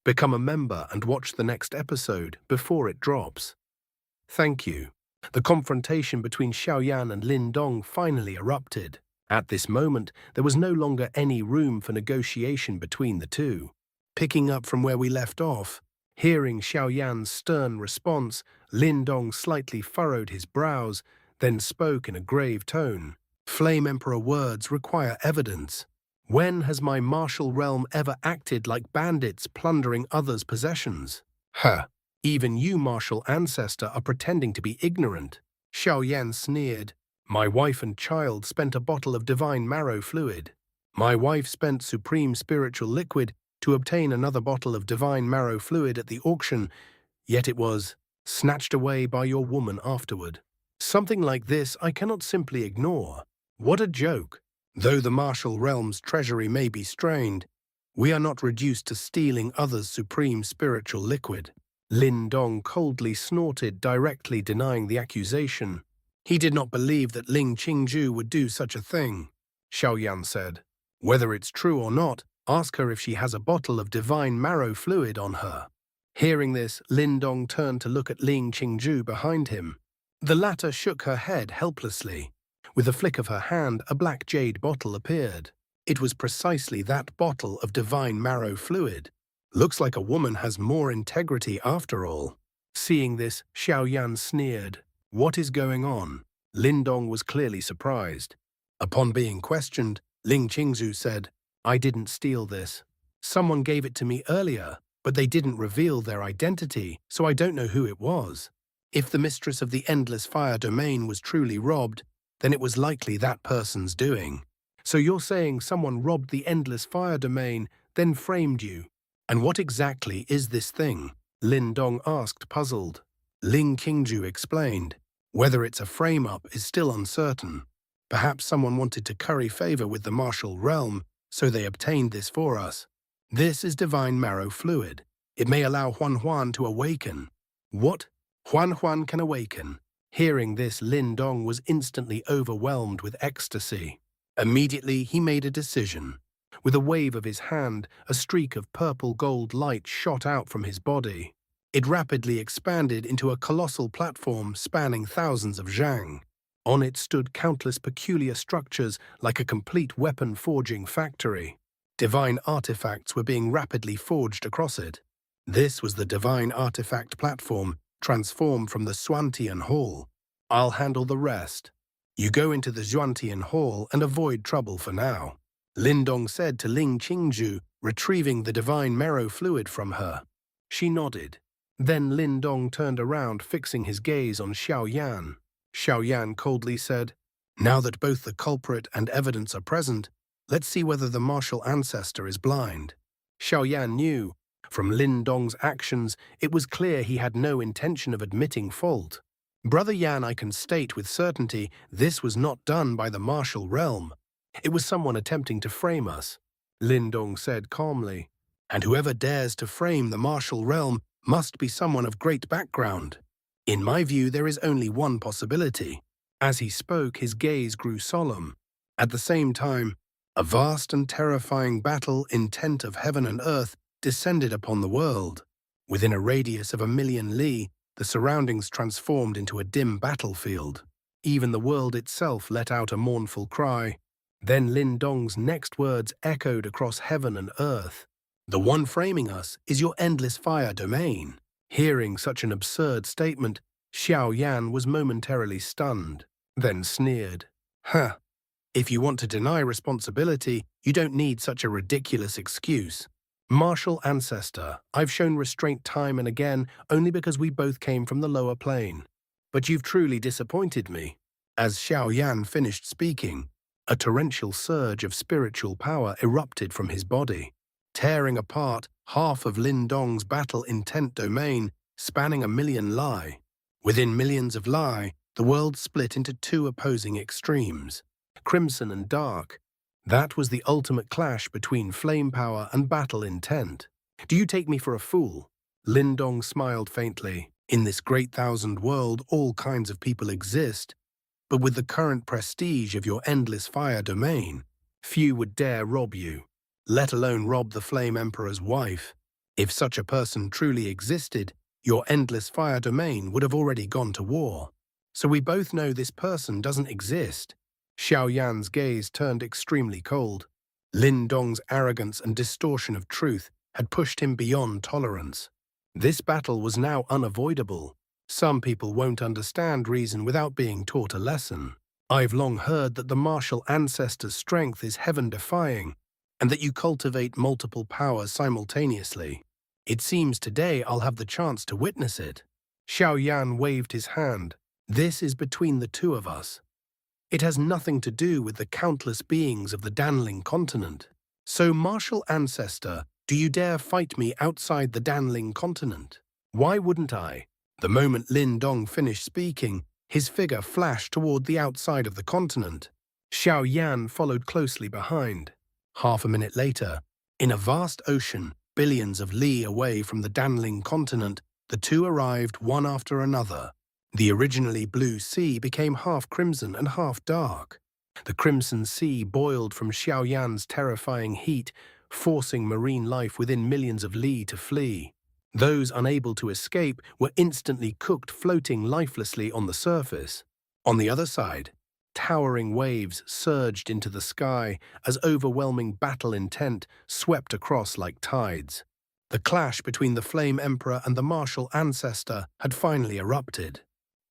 Become a member and watch the next episode before it drops. Thank you. The confrontation between Xiaoyan and Lin Dong finally erupted. At this moment, there was no longer any room for negotiation between the two. Picking up from where we left off, hearing Xiaoyan's stern response, Lin Dong slightly furrowed his brows, then spoke in a grave tone. Flame Emperor words require evidence. When has my martial realm ever acted like bandits plundering others' possessions? Huh. Even you, martial ancestor, are pretending to be ignorant. Xiaoyan sneered. My wife and child spent a bottle of divine marrow fluid. My wife spent supreme spiritual liquid to obtain another bottle of divine marrow fluid at the auction, yet it was snatched away by your woman afterward. Something like this I cannot simply ignore. What a joke! Though the martial realm's treasury may be strained, we are not reduced to stealing others' supreme spiritual liquid. Lin Dong coldly snorted, directly denying the accusation. He did not believe that Ling Qingju would do such a thing. Xiaoyan said, whether it's true or not, ask her if she has a bottle of divine marrow fluid on her. Hearing this, Lin Dong turned to look at Ling Qingju behind him. The latter shook her head helplessly. With a flick of her hand, a black jade bottle appeared. It was precisely that bottle of divine marrow fluid. Looks like a woman has more integrity after all. Seeing this, Xiaoyan sneered. What is going on? Lin Dong was clearly surprised. Upon being questioned, Ling Qingzu said, I didn't steal this. Someone gave it to me earlier, but they didn't reveal their identity, so I don't know who it was. If the mistress of the Endless Fire domain was truly robbed, then it was likely that person's doing. So you're saying someone robbed the Endless Fire domain, then framed you. And what exactly is this thing? Lin Dong asked, puzzled. Ling Qingju explained. Whether it's a frame-up is still uncertain. Perhaps someone wanted to curry favor with the martial realm, so they obtained this for us. This is divine marrow fluid. It may allow Huan to awaken. What? Huan can awaken? Hearing this, Lin Dong was instantly overwhelmed with ecstasy. Immediately, he made a decision. With a wave of his hand, a streak of purple-gold light shot out from his body. It rapidly expanded into a colossal platform spanning thousands of zhang. On it stood countless peculiar structures like a complete weapon-forging factory. Divine artifacts were being rapidly forged across it. This was the divine artifact platform, transformed from the Xuantian Hall. I'll handle the rest. You go into the Xuantian Hall and avoid trouble for now. Lin Dong said to Ling Qingju, retrieving the divine marrow fluid from her. She nodded. Then Lin Dong turned around, fixing his gaze on Xiaoyan. Xiaoyan coldly said, now that both the culprit and evidence are present, let's see whether the martial ancestor is blind. Xiaoyan knew. From Lin Dong's actions, it was clear he had no intention of admitting fault. Brother Yan, I can state with certainty this was not done by the martial realm. It was someone attempting to frame us, Lin Dong said calmly. And whoever dares to frame the martial realm must be someone of great background. In my view, there is only one possibility. As he spoke, his gaze grew solemn. At the same time, a vast and terrifying battle, intent of heaven and earth, descended upon the world. Within a radius of 1,000,000 li, the surroundings transformed into a dim battlefield. Even the world itself let out a mournful cry. Then Lin Dong's next words echoed across heaven and earth. The one framing us is your Endless Fire domain. Hearing such an absurd statement, Xiaoyan was momentarily stunned, then sneered. Huh. If you want to deny responsibility, you don't need such a ridiculous excuse. Martial ancestor, I've shown restraint time and again only because we both came from the lower plane. But you've truly disappointed me. As Xiaoyan finished speaking, a torrential surge of spiritual power erupted from his body, tearing apart half of Lin Dong's battle-intent domain, spanning 1,000,000 li. Within millions of li, the world split into two opposing extremes, crimson and dark. That was the ultimate clash between flame power and battle intent. Do you take me for a fool? Lin Dong smiled faintly. In this great thousand world, all kinds of people exist, but with the current prestige of your Endless Fire domain, few would dare rob you, let alone rob the Flame Emperor's wife. If such a person truly existed, your endless fire domain would have already gone to war. So we both know this person doesn't exist. Xiao Yan's gaze turned extremely cold. Lin Dong's arrogance and distortion of truth had pushed him beyond tolerance. This battle was now unavoidable. Some people won't understand reason without being taught a lesson. I've long heard that the martial ancestor's strength is heaven-defying, and that you cultivate multiple powers simultaneously. It seems today I'll have the chance to witness it. Xiao Yan waved his hand. This is between the two of us. It has nothing to do with the countless beings of the Danling continent. So, martial ancestor, do you dare fight me outside the Danling continent? Why wouldn't I? The moment Lin Dong finished speaking, his figure flashed toward the outside of the continent. Xiao Yan followed closely behind. Half a minute later, in a vast ocean, billions of li away from the Danling continent, the two arrived one after another. The originally blue sea became half crimson and half dark. The crimson sea boiled from Xiao Yan's terrifying heat, forcing marine life within millions of li to flee. Those unable to escape were instantly cooked, floating lifelessly on the surface. On the other side, towering waves surged into the sky as overwhelming battle intent swept across like tides. The clash between the Flame Emperor and the martial ancestor had finally erupted.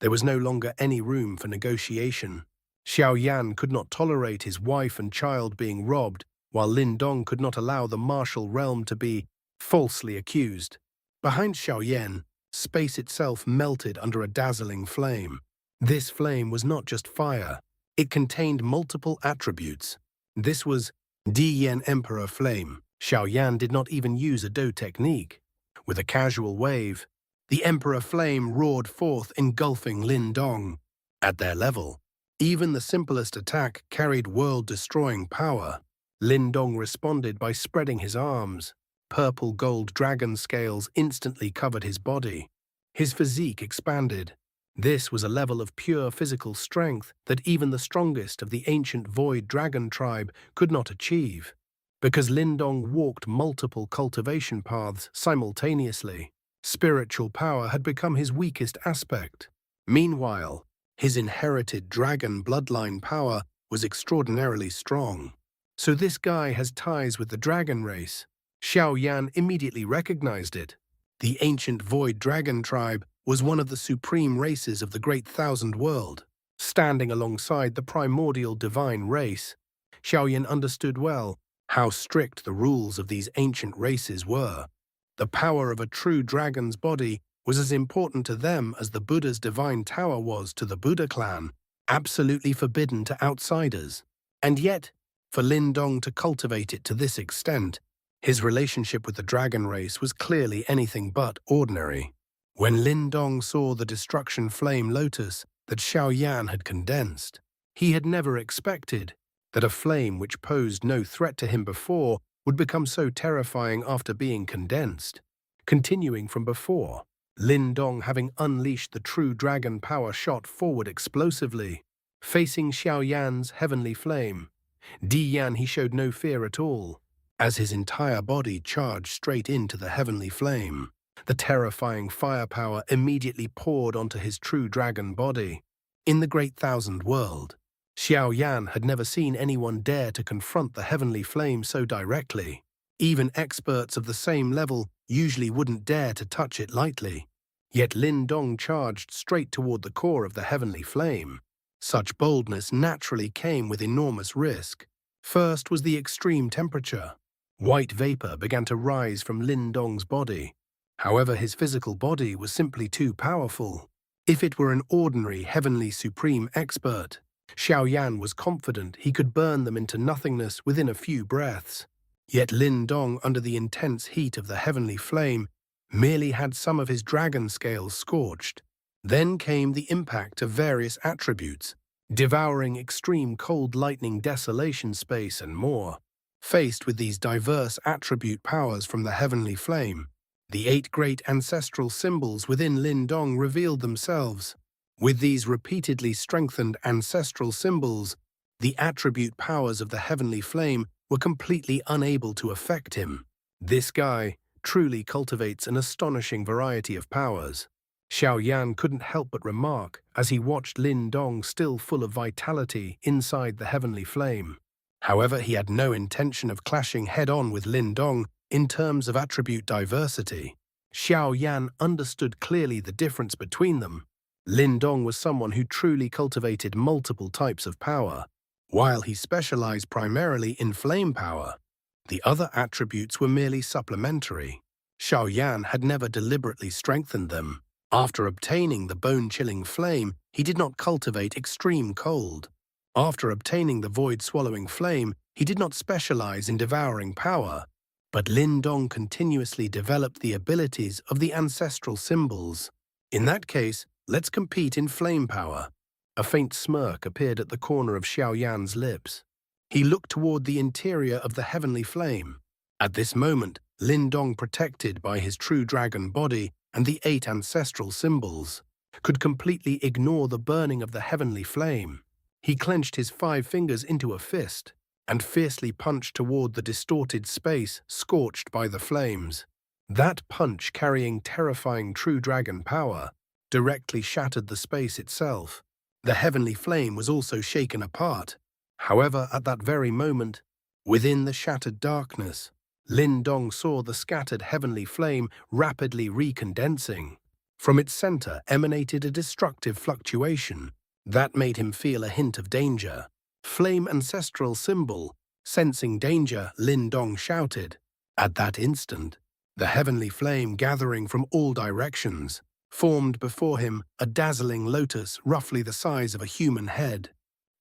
There was no longer any room for negotiation. Xiao Yan could not tolerate his wife and child being robbed, while Lin Dong could not allow the martial realm to be falsely accused. Behind Xiao Yan, space itself melted under a dazzling flame. This flame was not just fire. It contained multiple attributes. This was Diyan Emperor Flame. Xiao Yan did not even use a Do technique. With a casual wave, the Emperor Flame roared forth, engulfing Lin Dong. At their level, even the simplest attack carried world-destroying power. Lin Dong responded by spreading his arms. Purple-gold dragon scales instantly covered his body. His physique expanded. This was a level of pure physical strength that even the strongest of the ancient Void Dragon tribe could not achieve, because Lin Dong walked multiple cultivation paths simultaneously. Spiritual power had become his weakest aspect. Meanwhile, his inherited dragon bloodline power was extraordinarily strong. So this guy has ties with the dragon race. Xiao Yan immediately recognized it. The ancient Void Dragon tribe was one of the supreme races of the Great Thousand World. Standing alongside the primordial divine race, Xiao Yan understood well how strict the rules of these ancient races were. The power of a true dragon's body was as important to them as the Buddha's divine tower was to the Buddha clan, absolutely forbidden to outsiders. And yet, for Lin Dong to cultivate it to this extent, his relationship with the dragon race was clearly anything but ordinary. When Lin Dong saw the destruction flame lotus that Xiao Yan had condensed, he had never expected that a flame which posed no threat to him before would become so terrifying after being condensed. Continuing from before, Lin Dong, having unleashed the true dragon power, shot forward explosively, facing Xiao Yan's heavenly flame. Diyan he showed no fear at all, as his entire body charged straight into the heavenly flame. The terrifying firepower immediately poured onto his true dragon body. In the Great Thousand World, Xiao Yan had never seen anyone dare to confront the heavenly flame so directly. Even experts of the same level usually wouldn't dare to touch it lightly. Yet Lin Dong charged straight toward the core of the heavenly flame. Such boldness naturally came with enormous risk. First was the extreme temperature. White vapor began to rise from Lin Dong's body. However, his physical body was simply too powerful. If it were an ordinary heavenly supreme expert, Xiao Yan was confident he could burn them into nothingness within a few breaths. Yet Lin Dong, under the intense heat of the heavenly flame, merely had some of his dragon scales scorched. Then came the impact of various attributes, devouring extreme cold lightning, desolation, space, and more. Faced with these diverse attribute powers from the heavenly flame, the 8 great ancestral symbols within Lin Dong revealed themselves. With these repeatedly strengthened ancestral symbols, the attribute powers of the heavenly flame were completely unable to affect him. This guy truly cultivates an astonishing variety of powers. Xiao Yan couldn't help but remark as he watched Lin Dong still full of vitality inside the heavenly flame. However, he had no intention of clashing head-on with Lin Dong in terms of attribute diversity. Xiao Yan understood clearly the difference between them. Lin Dong was someone who truly cultivated multiple types of power, while he specialized primarily in flame power. The other attributes were merely supplementary. Xiao Yan had never deliberately strengthened them. After obtaining the bone-chilling flame, he did not cultivate extreme cold. After obtaining the void-swallowing flame, he did not specialize in devouring power. But Lin Dong continuously developed the abilities of the ancestral symbols. In that case, let's compete in flame power. A faint smirk appeared at the corner of Xiao Yan's lips. He looked toward the interior of the heavenly flame. At this moment, Lin Dong, protected by his true dragon body and the 8 ancestral symbols, could completely ignore the burning of the heavenly flame. He clenched his 5 fingers into a fist and fiercely punched toward the distorted space scorched by the flames. That punch, carrying terrifying true dragon power, directly shattered the space itself. The heavenly flame was also shaken apart. However, at that very moment, within the shattered darkness, Lin Dong saw the scattered heavenly flame rapidly recondensing. From its center emanated a destructive fluctuation that made him feel a hint of danger. Flame ancestral symbol. Sensing danger, Lin Dong shouted. At that instant, the heavenly flame, gathering from all directions, formed before him a dazzling lotus roughly the size of a human head.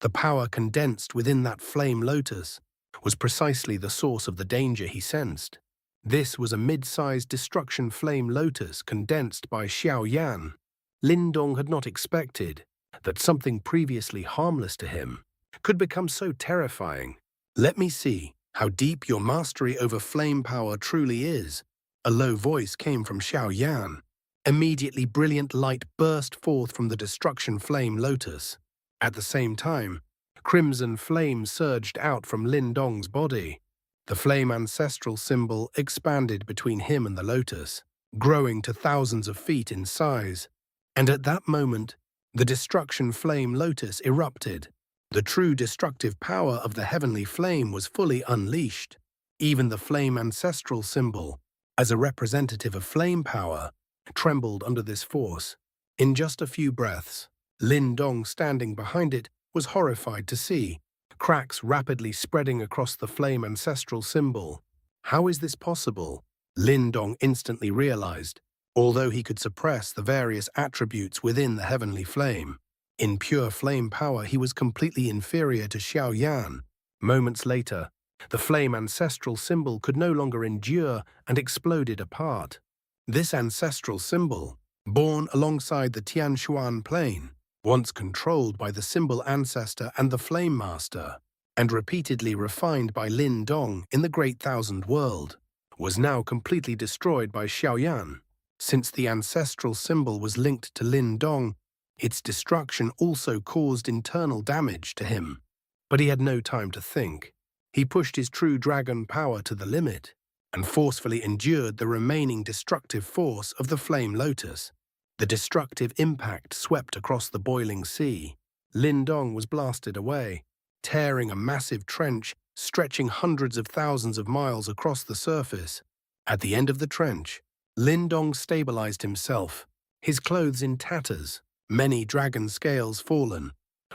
The power condensed within that flame lotus was precisely the source of the danger he sensed. This was a mid-sized destruction flame lotus condensed by Xiao Yan. Lin Dong had not expected that something previously harmless to him could become so terrifying. Let me see how deep your mastery over flame power truly is. A low voice came from Xiao Yan. Immediately, brilliant light burst forth from the destruction flame lotus. At the same time, crimson flame surged out from Lin Dong's body. The flame ancestral symbol expanded between him and the lotus, growing to thousands of feet in size. And at that moment, the destruction flame lotus erupted. The true destructive power of the heavenly flame was fully unleashed. Even the flame ancestral symbol, as a representative of flame power, trembled under this force. In just a few breaths, Lin Dong, standing behind it, was horrified to see cracks rapidly spreading across the flame ancestral symbol. How is this possible? Lin Dong instantly realized, although he could suppress the various attributes within the heavenly flame. In pure flame power, he was completely inferior to Xiao Yan. Moments later, the flame ancestral symbol could no longer endure and exploded apart. This ancestral symbol, born alongside the Tianshuan plane, once controlled by the symbol ancestor and the flame master, and repeatedly refined by Lin Dong in the Great Thousand World, was now completely destroyed by Xiao Yan. Since the ancestral symbol was linked to Lin Dong, its destruction also caused internal damage to him. But he had no time to think. He pushed his true dragon power to the limit and forcefully endured the remaining destructive force of the flame lotus. The destructive impact swept across the boiling sea. Lin Dong was blasted away, tearing a massive trench stretching hundreds of thousands of miles across the surface. At the end of the trench, Lin Dong stabilized himself, his clothes in tatters, many dragon scales fallen,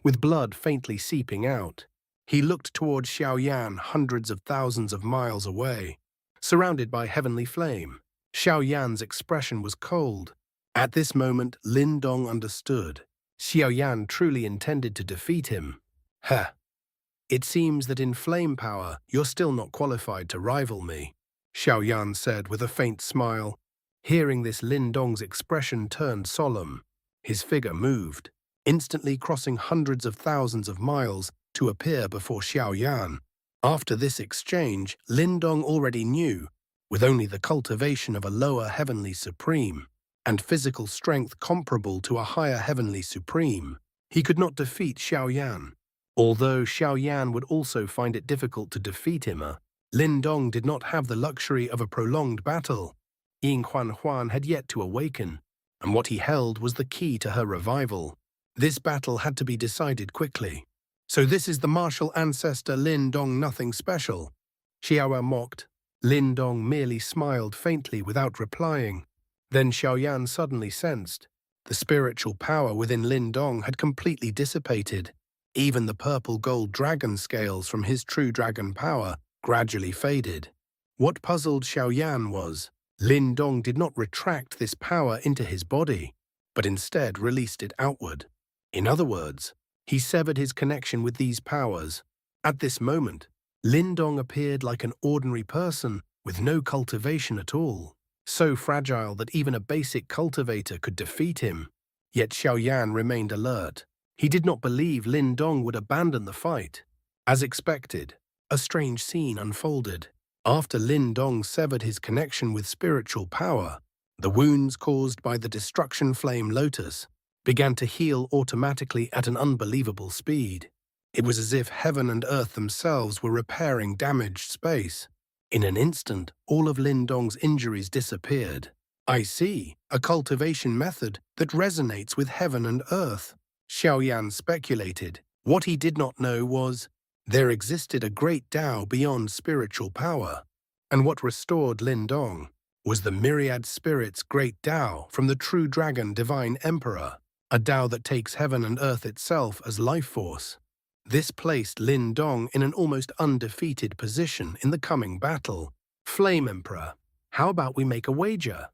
with blood faintly seeping out. He looked toward Xiao Yan, hundreds of thousands of miles away, surrounded by heavenly flame. Xiao Yan's expression was cold. At this moment, Lin Dong understood. Xiao Yan truly intended to defeat him. It seems that in flame power, you're still not qualified to rival me, Xiao Yan said with a faint smile. Hearing this, Lin Dong's expression turned solemn. His figure moved, instantly crossing hundreds of thousands of miles to appear before Xiao Yan. After this exchange, Lin Dong already knew, with only the cultivation of a lower heavenly supreme, and physical strength comparable to a higher heavenly supreme, he could not defeat Xiao Yan. Although Xiao Yan would also find it difficult to defeat him, Lin Dong did not have the luxury of a prolonged battle. Ying Huan had yet to awaken, and what he held was the key to her revival. This battle had to be decided quickly. "So this is the martial ancestor Lin Dong, nothing special?" Xiao mocked. Lin Dong merely smiled faintly without replying. Then Xiaoyan suddenly sensed. The spiritual power within Lin Dong had completely dissipated. Even the purple-gold dragon scales from his true dragon power gradually faded. What puzzled Xiaoyan was, Lin Dong did not retract this power into his body, but instead released it outward. In other words, he severed his connection with these powers. At this moment, Lin Dong appeared like an ordinary person with no cultivation at all, so fragile that even a basic cultivator could defeat him. Yet Xiaoyan remained alert. He did not believe Lin Dong would abandon the fight. As expected, a strange scene unfolded. After Lin Dong severed his connection with spiritual power, the wounds caused by the destruction flame Lotus began to heal automatically at an unbelievable speed. It was as if heaven and earth themselves were repairing damaged space. In an instant, all of Lin Dong's injuries disappeared. "I see, a cultivation method that resonates with heaven and earth," Xiaoyan speculated. What he did not know was, there existed a great Tao beyond spiritual power, and what restored Lin Dong was the myriad spirits' great Tao from the true dragon divine emperor, a Tao that takes heaven and earth itself as life force. This placed Lin Dong in an almost undefeated position in the coming battle. "Flame Emperor, how about we make a wager?"